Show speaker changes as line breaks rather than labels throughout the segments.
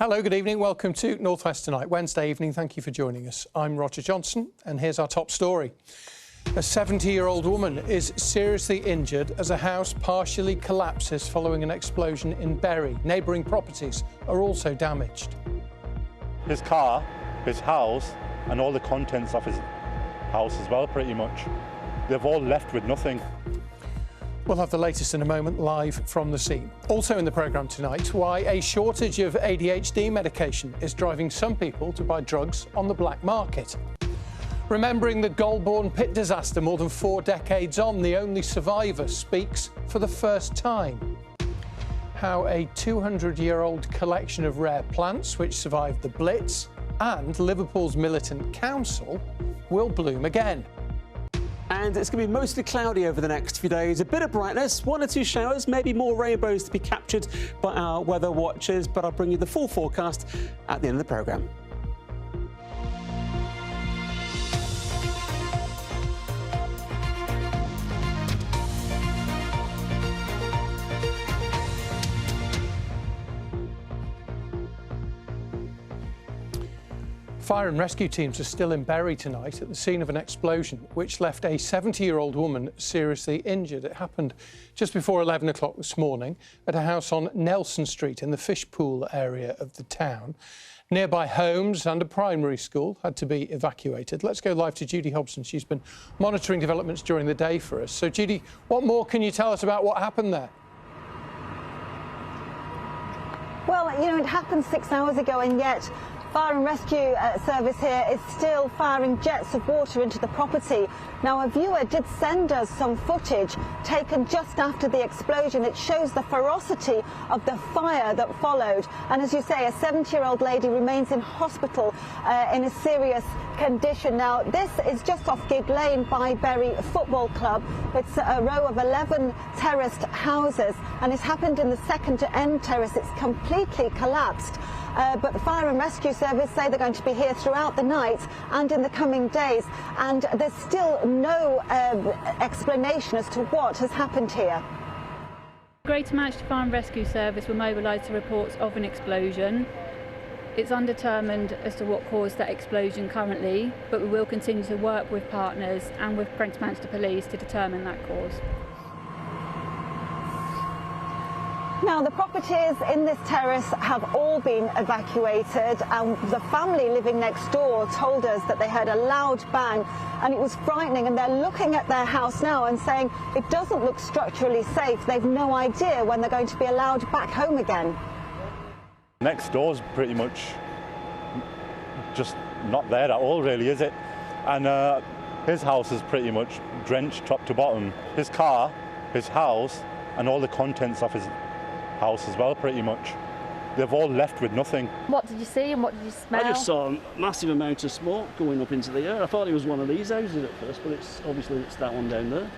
Hello, good evening. Welcome to North West Tonight, Wednesday evening. Thank you for joining us. I'm Roger Johnson, and here's our top story. A 70-year-old woman is seriously injured as a house partially collapses following an explosion in Bury. Neighbouring properties are also damaged.
His car, his house, and all the contents of his house as well, pretty much. They've all left with nothing.
We'll have the latest in a moment, live from the scene. Also in the programme tonight, why a shortage of ADHD medication is driving some people to buy drugs on the black market. Remembering the Goulburn pit disaster more than 4 decades on, the only survivor speaks for the first time. How a 200-year-old collection of rare plants which survived the Blitz and Liverpool's militant council will bloom again.
And it's going to be mostly cloudy over the next few days. A bit of brightness, 1 or 2 showers, maybe more rainbows to be captured by our weather watchers. But I'll bring you the full forecast at the end of the programme.
Fire and rescue teams are still in Bury tonight at the scene of an explosion which left a 70-year-old woman seriously injured. It happened just before 11 o'clock this morning at a house on Nelson Street in the Fishpool area of the town. Nearby homes and a primary school had to be evacuated. Let's go live to Judy Hobson. She's been monitoring developments during the day for us. So, Judy, what more can you tell us about what happened there?
Well, you know, it happened 6 hours ago, and yet Fire and Rescue Service here is still firing jets of water into the property. Now, a viewer did send us some footage taken just after the explosion. It shows the ferocity of the fire that followed. And as you say, a 70-year-old lady remains in hospital in a serious condition. Now, this is just off Gig Lane by Bury Football Club. It's a row of 11 terraced houses, and it's happened in the second-to-end terrace. It's completely collapsed. But the Fire and Rescue Service say they're going to be here throughout the night and in the coming days, and there's still no explanation as to what has happened here.
Greater Manchester Fire and Rescue Service were mobilised to reports of an explosion. It's undetermined as to what caused that explosion currently, but we will continue to work with partners and with Greater Manchester Police to determine that cause.
Now, the properties in this terrace have all been evacuated, and the family living next door told us that they heard a loud bang and it was frightening, and they're looking at their house now and saying it doesn't look structurally safe. They've no idea when they're going to be allowed back home again.
Next door's pretty much just not there at all, really, is it? And his house is pretty much drenched top to bottom. His car, his house, and all the contents of his house as well, pretty much. They've all left with nothing.
What did you see and what did you smell?
I just saw a massive amount of smoke going up into the air. I thought it was one of these houses at first, but it's that one down there.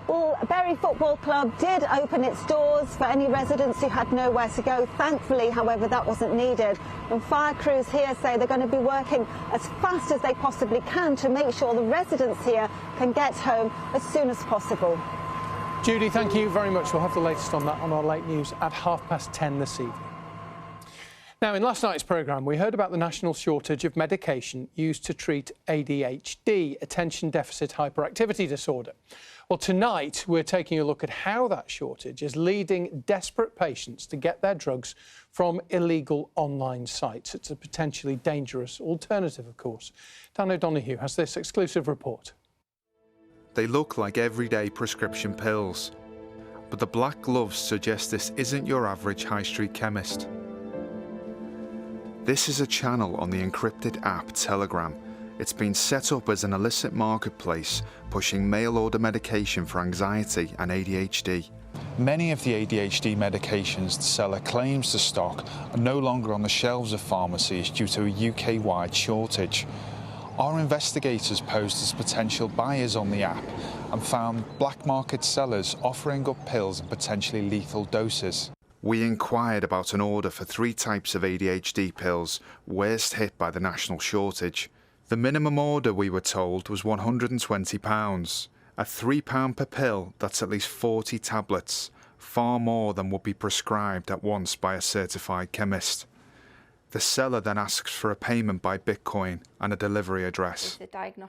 Well, Bury Football Club did open its doors for any residents who had nowhere to go. Thankfully, however, that wasn't needed. And fire crews here say they're going to be working as fast as they possibly can to make sure the residents here can get home as soon as possible.
Judy, thank you very much. We'll have the latest on that on our late news at 10:30 this evening. Now, in last night's programme, we heard about the national shortage of medication used to treat ADHD, attention deficit hyperactivity disorder. Well, tonight, we're taking a look at how that shortage is leading desperate patients to get their drugs from illegal online sites. It's a potentially dangerous alternative, of course. Dan O'Donoghue has this exclusive report.
They look like everyday prescription pills, but the black gloves suggest this isn't your average high street chemist. This is a channel on the encrypted app Telegram. It's been set up as an illicit marketplace, pushing mail-order medication for anxiety and ADHD.
Many of the ADHD medications the seller claims to stock are no longer on the shelves of pharmacies due to a UK-wide shortage. Our investigators posed as potential buyers on the app and found black market sellers offering up pills in potentially lethal doses.
We inquired about an order for 3 types of ADHD pills worst hit by the national shortage. The minimum order, we were told, was £120. At £3 per pill, that's at least 40 tablets, far more than would be prescribed at once by a certified chemist. The seller then asks for a payment by Bitcoin and a delivery address.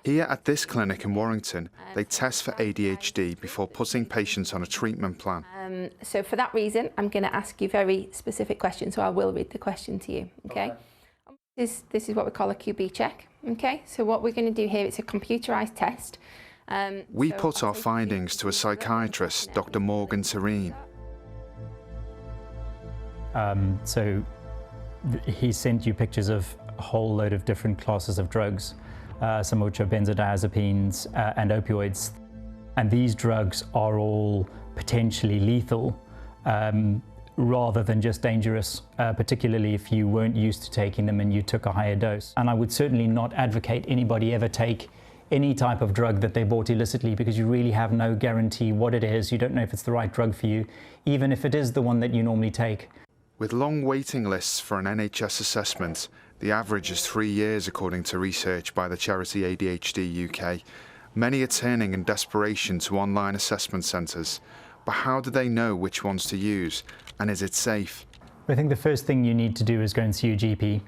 Here at this clinic in Warrington, they test for ADHD before putting patients on a treatment plan.
So for that reason, I'm going to ask you very specific questions, so I will read the question to you, okay? This is what we call a QB check, okay? So what we're going to do here, it's a computerised test.
We put our findings to a psychiatrist, Dr. Morgan Terene.
He sent you pictures of a whole load of different classes of drugs, some of which are benzodiazepines and opioids. And these drugs are all potentially lethal rather than just dangerous, particularly if you weren't used to taking them and you took a higher dose. And I would certainly not advocate anybody ever take any type of drug that they bought illicitly, because you really have no guarantee what it is. You don't know if it's the right drug for you, even if it is the one that you normally take.
With long waiting lists for an NHS assessment, the average is 3 years according to research by the charity ADHD UK. Many are turning in desperation to online assessment centres. But how do they know which ones to use, and is it safe?
I think the first thing you need to do is go and see your GP,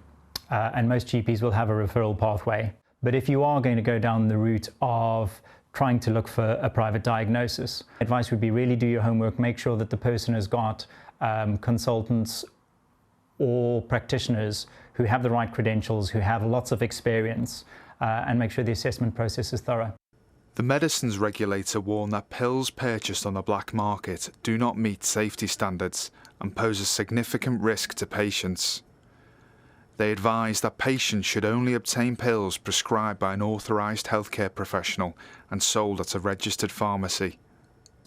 and most GPs will have a referral pathway. But if you are going to go down the route of trying to look for a private diagnosis, advice would be really do your homework, make sure that the person has got consultants or practitioners who have the right credentials, who have lots of experience, and make sure the assessment process is thorough.
The medicines regulator warned that pills purchased on the black market do not meet safety standards and pose a significant risk to patients. They advise that patients should only obtain pills prescribed by an authorised healthcare professional and sold at a registered pharmacy.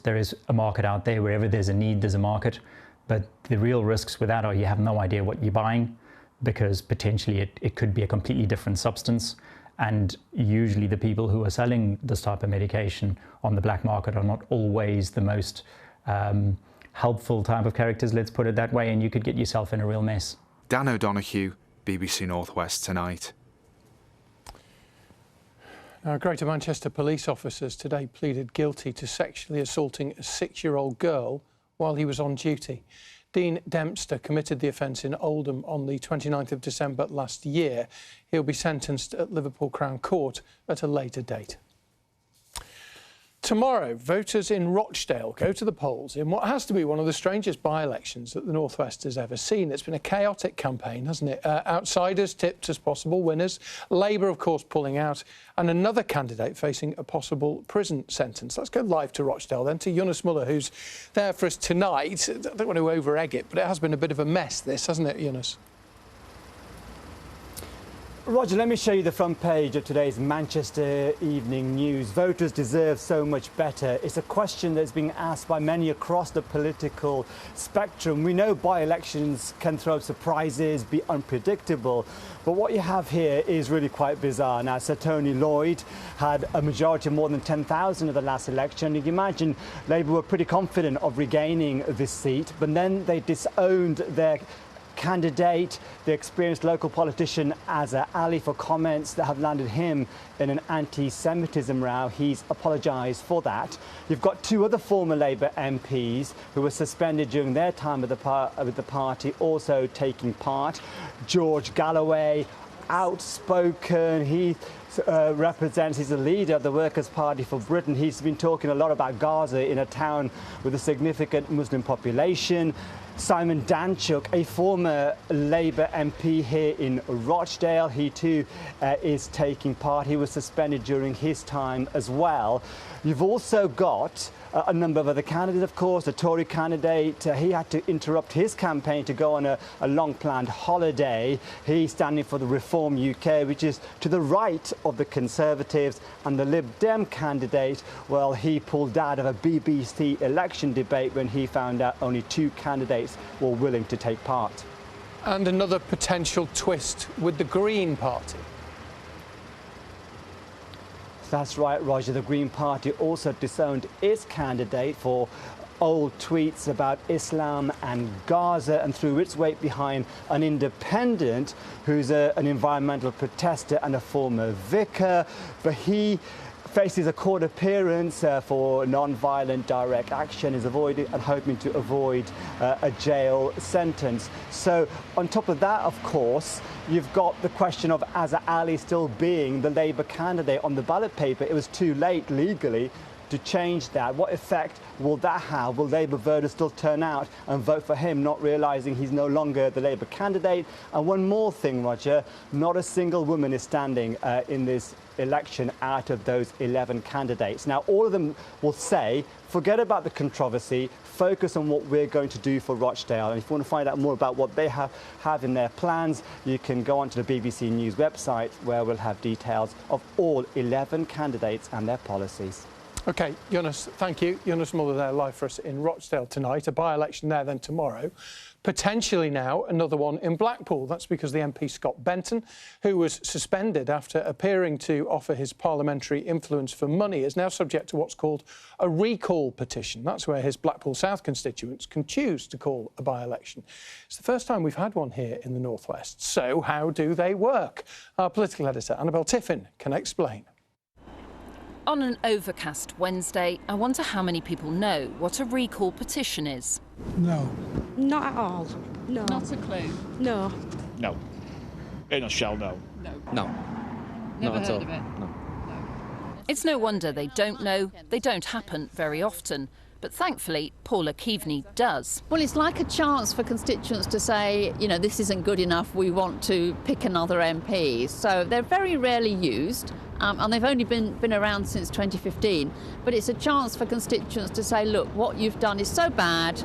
There is a market out there. Wherever there's a need, there's a market. But the real risks with that are you have no idea what you're buying, because potentially it could be a completely different substance. And usually the people who are selling this type of medication on the black market are not always the most helpful type of characters, let's put it that way, and you could get yourself in a real mess.
Dan O'Donoghue, BBC North West Tonight.
Now, Greater Manchester police officers today pleaded guilty to sexually assaulting a 6-year-old girl while he was on duty. Dean Dempster committed the offence in Oldham on the 29th of December last year. He'll be sentenced at Liverpool Crown Court at a later date. Tomorrow, voters in Rochdale go to the polls in what has to be one of the strangest by-elections that the North West has ever seen. It's been a chaotic campaign, hasn't it? Outsiders tipped as possible winners, Labour, of course, pulling out, and another candidate facing a possible prison sentence. Let's go live to Rochdale then, to Yunus Muller, who's there for us tonight. I don't want to over-egg it, but it has been a bit of a mess, this, hasn't it, Yunus?
Roger, let me show you the front page of today's Manchester Evening News. Voters deserve so much better. It's a question that's being asked by many across the political spectrum. We know by-elections can throw surprises, be unpredictable, but what you have here is really quite bizarre. Now, Sir Tony Lloyd had a majority of more than 10,000 of the last election. You can imagine Labour were pretty confident of regaining this seat, but then they disowned their candidate, the experienced local politician Azza Ali, for comments that have landed him in an anti-Semitism row. He's apologised for that. You've got two other former Labour MPs who were suspended during their time with the party also taking part. George Galloway, outspoken, he's the leader of the Workers' Party for Britain. He's been talking a lot about Gaza in a town with a significant Muslim population. Simon Danchuk, a former Labour MP here in Rochdale, he too is taking part. He was suspended during his time as well. You've also got a number of other candidates, of course. The Tory candidate, he had to interrupt his campaign to go on a long-planned holiday. He's standing for the Reform UK, which is to the right of the Conservatives. And the Lib Dem candidate, well, he pulled out of a BBC election debate when he found out only 2 candidates were willing to take part.
And another potential twist with the Green Party.
That's right, Roger. The Green Party also disowned its candidate for old tweets about Islam and Gaza and threw its weight behind an independent who's an environmental protester and a former vicar. But he faces a court appearance for non-violent direct action, is avoiding and hoping to avoid a jail sentence. So on top of that, of course, you've got the question of Azza Ali still being the Labour candidate on the ballot paper. It was too late legally to change that. What effect will that have? Will Labour voters still turn out and vote for him, not realising he's no longer the Labour candidate? And one more thing, Roger, not a single woman is standing in this election out of those 11 candidates. Now, all of them will say, forget about the controversy, focus on what we're going to do for Rochdale. And if you want to find out more about what they have in their plans, you can go onto the BBC News website, where we'll have details of all 11 candidates and their policies.
OK, Yunus, thank you. Yunus Muller there live for us in Rochdale tonight. A by-election there then tomorrow. Potentially now another one in Blackpool. That's because the MP Scott Benton, who was suspended after appearing to offer his parliamentary influence for money, is now subject to what's called a recall petition. That's where his Blackpool South constituents can choose to call a by-election. It's the first time we've had one here in the North West. So how do they work? Our political editor, Annabelle Tiffin, can explain.
On an overcast Wednesday, I wonder how many people know what a recall petition is.
No.
Not at all. No.
Not a clue.
No.
No. In a shell, no.
No.
No.
Never
Not at
heard
all.
of it.
No.
It's no wonder they don't know. They don't happen very often. But thankfully, Paula Keaveney does.
Well, it's like a chance for constituents to say, you know, this isn't good enough, we want to pick another MP. So they're very rarely used, and they've only been around since 2015. But it's a chance for constituents to say, look, what you've done is so bad,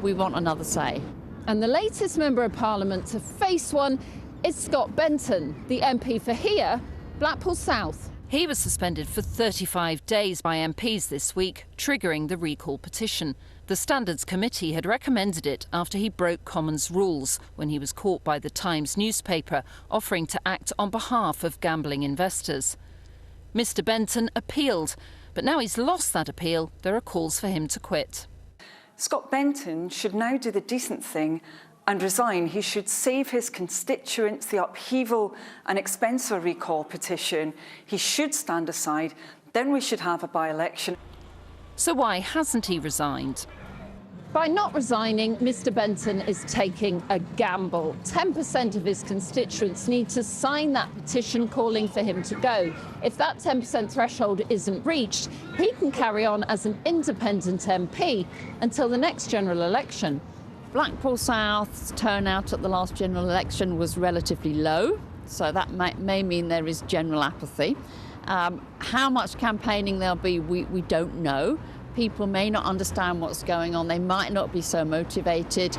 we want another say. And the latest Member of Parliament to face one is Scott Benton, the MP for here, Blackpool South.
He was suspended for 35 days by MPs this week, triggering the recall petition. The Standards Committee had recommended it after he broke Commons rules when he was caught by the Times newspaper offering to act on behalf of gambling investors. Mr Benton appealed, but now he's lost that appeal, there are calls for him to quit.
Scott Benton should now do the decent thing and resign. He should save his constituents the upheaval and expense of a recall petition. He should stand aside. Then we should have a by-election.
So why hasn't he resigned?
By not resigning, Mr Benton is taking a gamble. 10% of his constituents need to sign that petition calling for him to go. If that 10% threshold isn't reached, he can carry on as an independent MP until the next general election. Blackpool South's turnout at the last general election was relatively low, so that may mean there is general apathy. How much campaigning there'll be, we don't know. People may not understand what's going on. They might not be so motivated.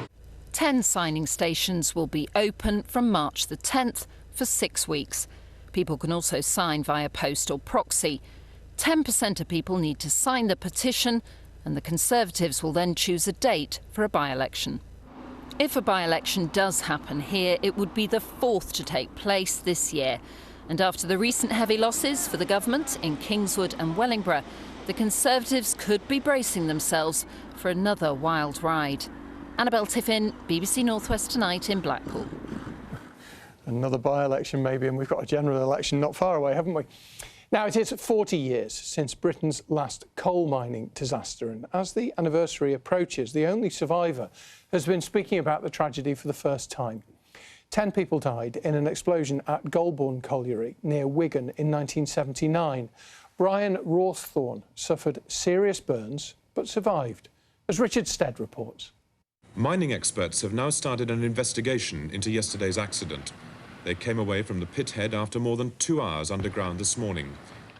10 signing stations will be open from March the 10th for 6 weeks. People can also sign via post or proxy. 10% of people need to sign the petition, and the Conservatives will then choose a date for a by-election. If a by-election does happen here, it would be the 4th to take place this year. And after the recent heavy losses for the government in Kingswood and Wellingborough, the Conservatives could be bracing themselves for another wild ride. Annabelle Tiffin, BBC North West Tonight in Blackpool.
Another by-election maybe, and we've got a general election not far away, haven't we? Now, it is 40 years since Britain's last coal mining disaster, and as the anniversary approaches, the only survivor has been speaking about the tragedy for the first time. 10 people died in an explosion at Golborne Colliery near Wigan in 1979. Brian Rawthorne suffered serious burns but survived, as Richard Stead reports.
Mining experts have now started an investigation into yesterday's accident. They came away from the pit head after more than 2 hours underground this morning.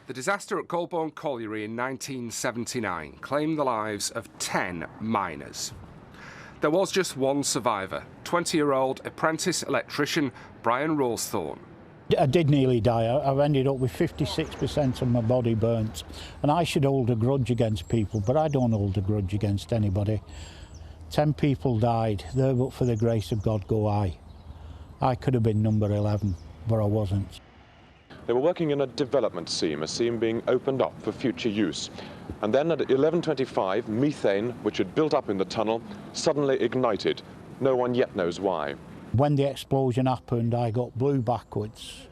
The disaster at Golborne Colliery in 1979 claimed the lives of 10 miners. There was just one survivor, 20-year-old apprentice electrician Brian Rawthorne.
I did nearly die. I've ended up with 56% of my body burnt. And I should hold a grudge against people, but I don't hold a grudge against anybody. 10 people died. There but for the grace of God go I. I could have been number 11, but I wasn't.
They were working in a development seam, a seam being opened up for future use. And then at 11:25, methane, which had built up in the tunnel, suddenly ignited. No one yet knows why.
When the explosion happened, I got blew backwards,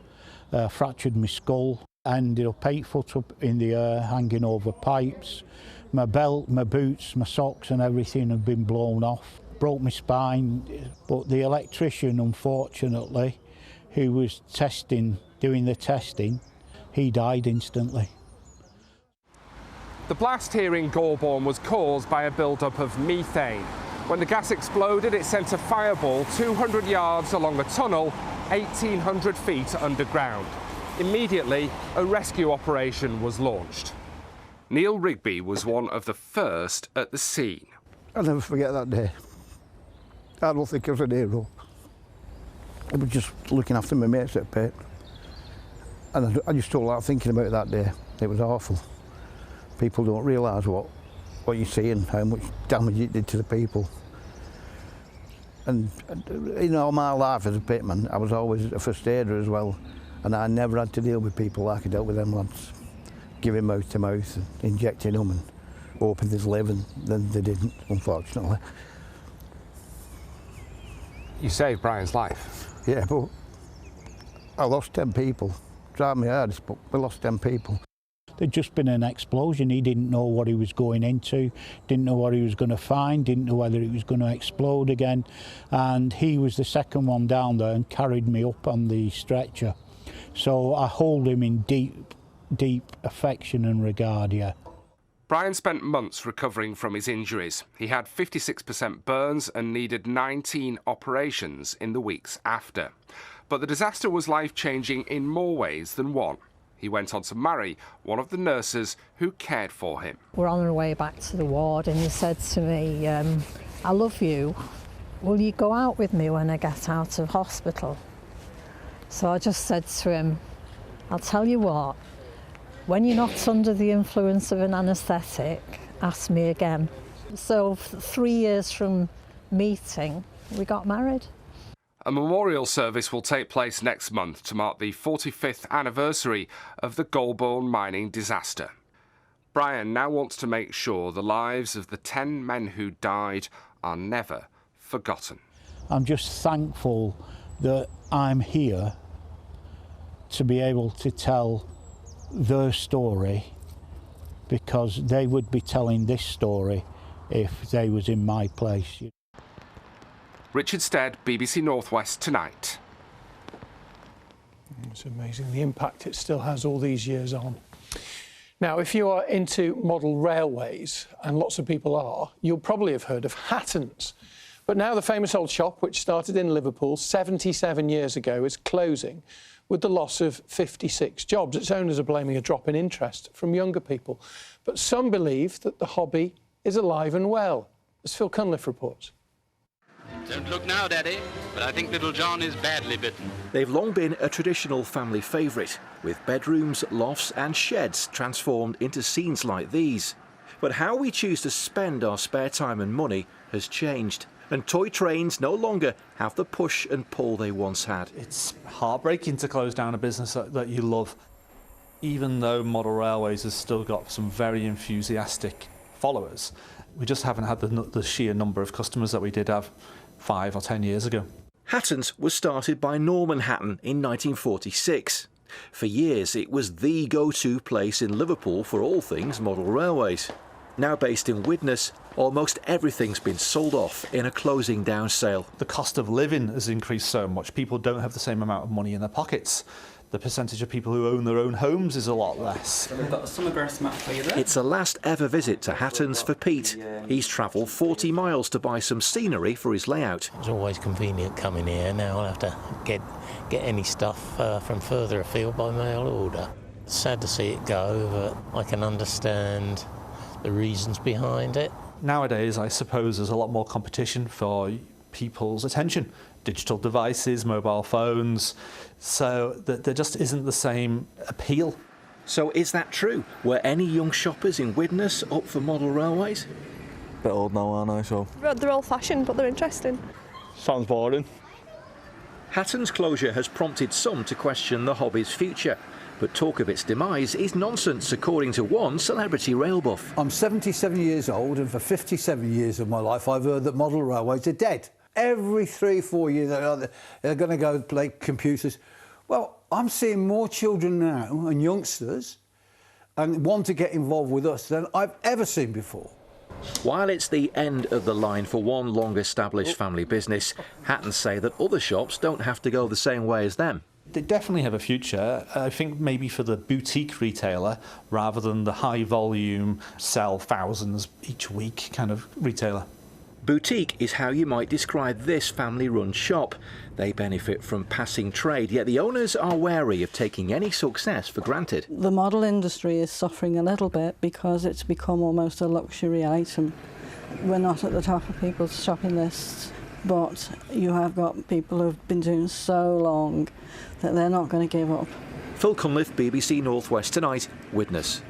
fractured my skull. I ended up 8 foot up in the air, hanging over pipes. My belt, my boots, my socks and everything had been blown off. Broke my spine, but the electrician, unfortunately, who was doing the testing, he died instantly.
The blast here in Golborne was caused by a build-up of methane. When the gas exploded, it sent a fireball 200 yards along a tunnel, 1,800 feet underground. Immediately, a rescue operation was launched. Neil Rigby was one of the first at the scene.
I'll never forget that day. I don't think I was a hero. I was just looking after my mates at pit. And I just don't like thinking about that day. It was awful. People don't realise what you see and how much damage it did to the people. And in all my life as a pitman, I was always a first aider as well, and I never had to deal with people like I dealt with them lads, giving mouth to mouth and injecting them and hoping they'd live, and then they didn't, unfortunately.
You saved Brian's life.
Yeah, but I lost 10 people. Tried my hardest, but we lost 10 people.
There'd just been an explosion. He didn't know what he was going into, didn't know what he was going to find, didn't know whether it was going to explode again. And he was the second one down there and carried me up on the stretcher. So I hold him in deep, deep affection and regard, yeah.
Brian spent months recovering from his injuries. He had 56% burns and needed 19 operations in the weeks after. But the disaster was life-changing in more ways than one. He went on to marry one of the nurses who cared for him.
We're on our way back to the ward and he said to me, I love you. Will you go out with me when I get out of hospital? So I just said to him, I'll tell you what, when you're not under the influence of an anaesthetic, ask me again. So 3 years from meeting, we got married.
A memorial service will take place next month to mark the 45th anniversary of the Golborne mining disaster. Brian now wants to make sure the lives of the 10 men who died are never forgotten.
I'm just thankful that I'm here to be able to tell their story, because they would be telling this story if they was in my place.
Richard Stead, BBC Northwest Tonight.
It's amazing the impact it still has all these years on. Now, if you are into model railways, and lots of people are, you'll probably have heard of Hattens. But now the famous old shop, which started in Liverpool 77 years ago, is closing with the loss of 56 jobs. Its owners are blaming a drop in interest from younger people. But some believe that the hobby is alive and well, as Phil Cunliffe reports.
Don't look now, Daddy, but I think little John is badly bitten.
They've long been a traditional family favourite, with bedrooms, lofts and sheds transformed into scenes like these. But how we choose to spend our spare time and money has changed, and toy trains no longer have the push and pull they once had.
It's heartbreaking to close down a business that you love, even though Model Railways has still got some very enthusiastic followers. We just haven't had the sheer number of customers that we did have 5 or 10 years ago.
Hattens was started by Norman Hatton in 1946. For years it was the go-to place in Liverpool for all things model railways. Now based in Widnes, almost everything's been sold off in a closing down sale.
The cost of living has increased so much, people don't have the same amount of money in their pockets. The percentage of people who own their own homes is a lot less.
So we've got the summer grass mat for you there.
It's a last ever visit to Hattens for Pete. He's travelled 40 miles to buy some scenery for his layout.
It's always convenient coming here. Now I'll have to get any stuff from further afield by mail order. Sad to see it go, but I can understand the reasons behind it.
Nowadays, I suppose there's a lot more competition for people's attention. Digital devices, mobile phones, so there just isn't the same appeal.
So is that true? Were any young shoppers in Widnes up for model railways?
Bit old now, aren't I? So
they're old-fashioned, but they're interesting.
Sounds boring.
Hattens' closure has prompted some to question the hobby's future, but talk of its demise is nonsense, according to one celebrity rail buff.
I'm 77 years old, and for 57 years of my life I've heard that model railways are dead. Every 3 or 4 years they're going to go play computers. Well, I'm seeing more children now and youngsters and want to get involved with us than I've ever seen before.
While it's the end of the line for one long-established family business, Hattens say that other shops don't have to go the same way as them.
They definitely have a future. I think maybe for the boutique retailer rather than the high volume, sell thousands each week kind of retailer.
Boutique is how you might describe this family-run shop. They benefit from passing trade, yet the owners are wary of taking any success for granted.
The model industry is suffering a little bit because it's become almost a luxury item. We're not at the top of people's shopping lists, but you have got people who've been doing so long that they're not going to give up.
Phil Cunliffe, BBC North West Tonight, Witness.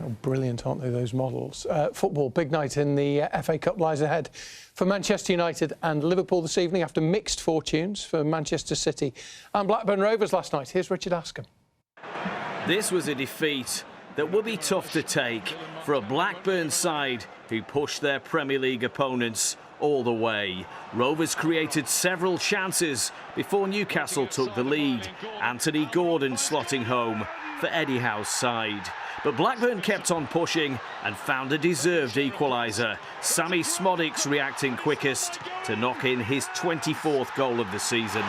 Oh, brilliant, aren't they, those models? Football, big night in the FA Cup lies ahead for Manchester United and Liverpool this evening after mixed fortunes for Manchester City and Blackburn Rovers last night. Here's Richard Askham.
This was a defeat that would be tough to take for a Blackburn side who pushed their Premier League opponents all the way. Rovers created several chances before Newcastle took the lead. Anthony Gordon slotting home for Eddie Howe's side. But Blackburn kept on pushing and found a deserved equaliser. Sammy Smodics reacting quickest to knock in his 24th goal of the season.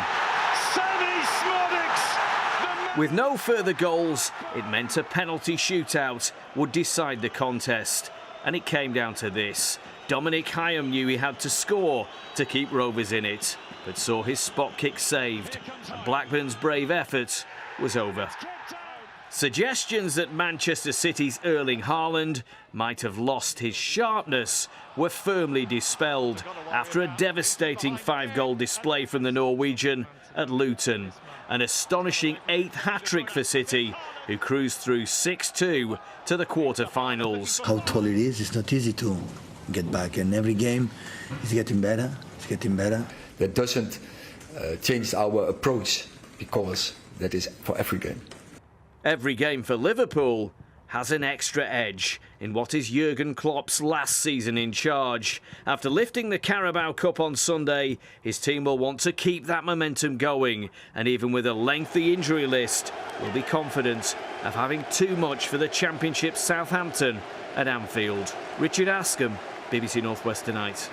Sammy Smodics!
With no further goals, it meant a penalty shootout would decide the contest. And it came down to this. Dominic Hyam knew he had to score to keep Rovers in it, but saw his spot kick saved, and Blackburn's brave effort was over. Suggestions that Manchester City's Erling Haaland might have lost his sharpness were firmly dispelled after a devastating 5-goal display from the Norwegian at Luton. An astonishing 8th hat-trick for City, who cruised through 6-2 to the quarter-finals.
How tall it is, it's not easy to get back, and every game is getting better,
That doesn't change our approach, because that is for every game.
Every game for Liverpool has an extra edge in what is Jurgen Klopp's last season in charge. After lifting the Carabao Cup on Sunday, his team will want to keep that momentum going, and even with a lengthy injury list, will be confident of having too much for the Championship Southampton at Anfield. Richard Askham, BBC North West Tonight.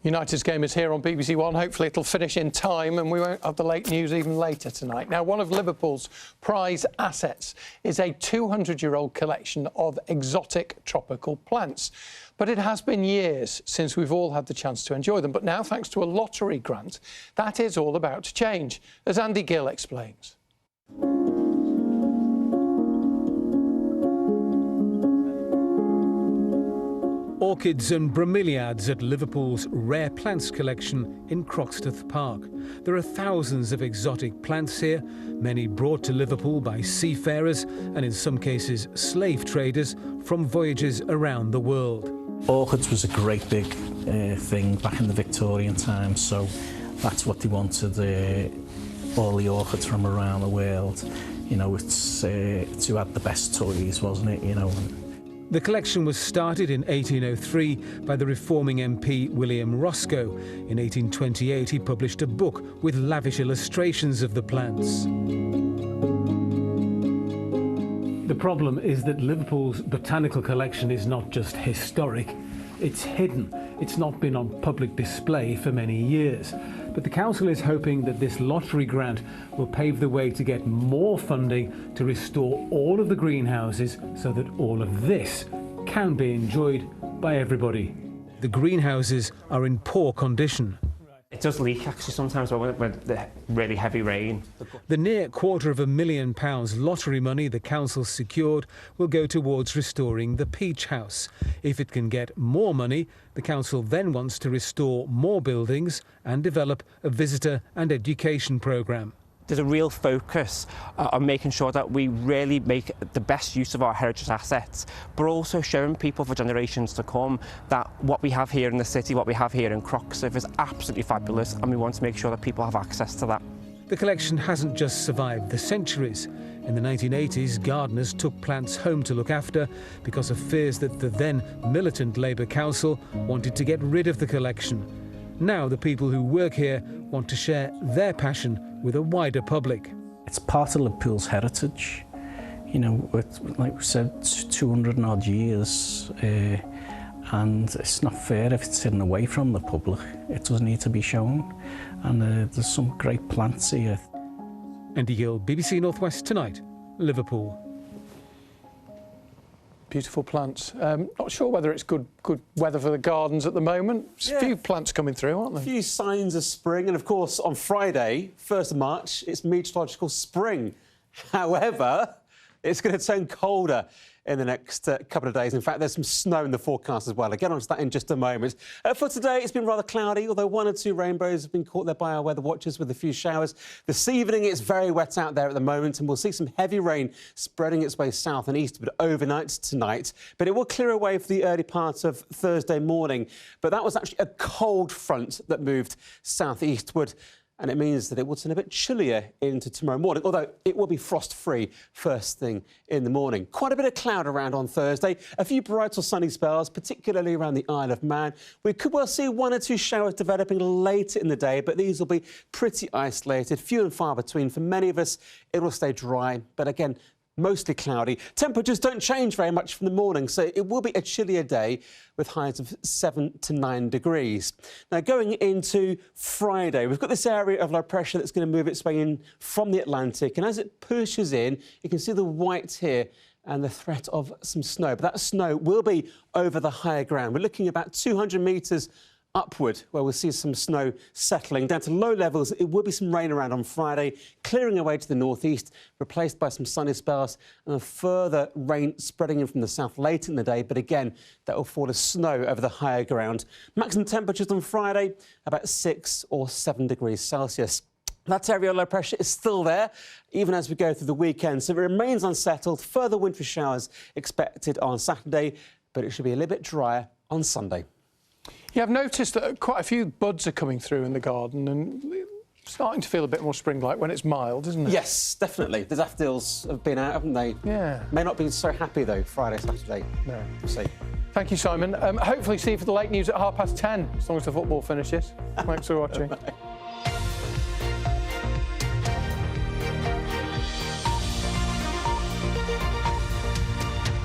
United's game is here on BBC One. Hopefully it'll finish in time and we won't have the late news even later tonight. Now, one of Liverpool's prize assets is a 200-year-old collection of exotic tropical plants. But it has been years since we've all had the chance to enjoy them. But now, thanks to a lottery grant, that is all about to change, as Andy Gill explains.
Orchids and bromeliads at Liverpool's Rare Plants collection in Croxteth Park. There are thousands of exotic plants here, many brought to Liverpool by seafarers and in some cases slave traders from voyages around the world.
Orchids was a great big thing back in the Victorian times, so that's what they wanted, all the orchids from around the world. You know, it's to add the best toys, wasn't it, you know.
The collection was started in 1803 by the reforming MP William Roscoe. In 1828 he published a book with lavish illustrations of the plants. The problem is that Liverpool's botanical collection is not just historic, it's hidden. It's not been on public display for many years. But the council is hoping that this lottery grant will pave the way to get more funding to restore all of the greenhouses so that all of this can be enjoyed by everybody. The greenhouses are in poor condition.
It does leak actually sometimes with the really heavy rain.
The near £250,000 lottery money the council secured will go towards restoring the Peach House. If it can get more money, the council then wants to restore more buildings and develop a visitor and education programme.
There's a real focus on making sure that we really make the best use of our heritage assets, but also showing people for generations to come that what we have here in the city, what we have here in Croxteth is absolutely fabulous, and we want to make sure that people have access to that.
The collection hasn't just survived the centuries. In the 1980s, gardeners took plants home to look after because of fears that the then militant Labour Council wanted to get rid of the collection. Now the people who work here want to share their passion with a wider public.
It's part of Liverpool's heritage. You know, like we said, 200 and odd years, and it's not fair if it's hidden away from the public. It does need to be shown, and there's some great plants here.
Andy Gill, BBC North West Tonight, Liverpool.
Beautiful plants. Not sure whether it's good weather for the gardens at the moment. There's a few plants coming through, aren't there?
A few signs of spring, and of course on Friday, 1st of March, it's meteorological spring. However, it's going to turn colder in the next couple of days. In fact, there's some snow in the forecast as well. I'll get on to that in just a moment. For today, it's been rather cloudy, although 1 or 2 rainbows have been caught there by our weather watchers with a few showers. This evening, it's very wet out there at the moment, and we'll see some heavy rain spreading its way south and eastward overnight tonight. But it will clear away for the early part of Thursday morning. But that was actually a cold front that moved southeastward, and it means that it will turn a bit chillier into tomorrow morning, although it will be frost-free first thing in the morning. Quite a bit of cloud around on Thursday, a few bright or sunny spells, particularly around the Isle of Man. We could well see 1 or 2 showers developing later in the day, but these will be pretty isolated, few and far between. For many of us, it will stay dry, but again, mostly cloudy. Temperatures don't change very much from the morning, so it will be a chillier day with highs of 7 to 9 degrees. Now, going into Friday, we've got this area of low pressure that's going to move its way in from the Atlantic, and as it pushes in, you can see the white here and the threat of some snow. But that snow will be over the higher ground. We're looking about 200 metres upward, where we'll see some snow settling down to low levels. It will be some rain around on Friday, clearing away to the northeast, replaced by some sunny spells, and a further rain spreading in from the south late in the day. But again, that will fall as snow over the higher ground. Maximum temperatures on Friday, about 6 or 7 degrees Celsius. That area of low pressure is still there, even as we go through the weekend, so it remains unsettled. Further wintry showers expected on Saturday, but it should be a little bit drier on Sunday.
Yeah, I've noticed that quite a few buds are coming through in the garden and starting to feel a bit more spring-like when it's mild, isn't it?
Yes, definitely. The daffodils have been out, haven't they?
Yeah.
May not be so happy, though, Friday, Saturday.
No.
We'll see.
Thank you, Simon. Hopefully see you for the late news at 10:30, as long as the football finishes. Thanks for watching.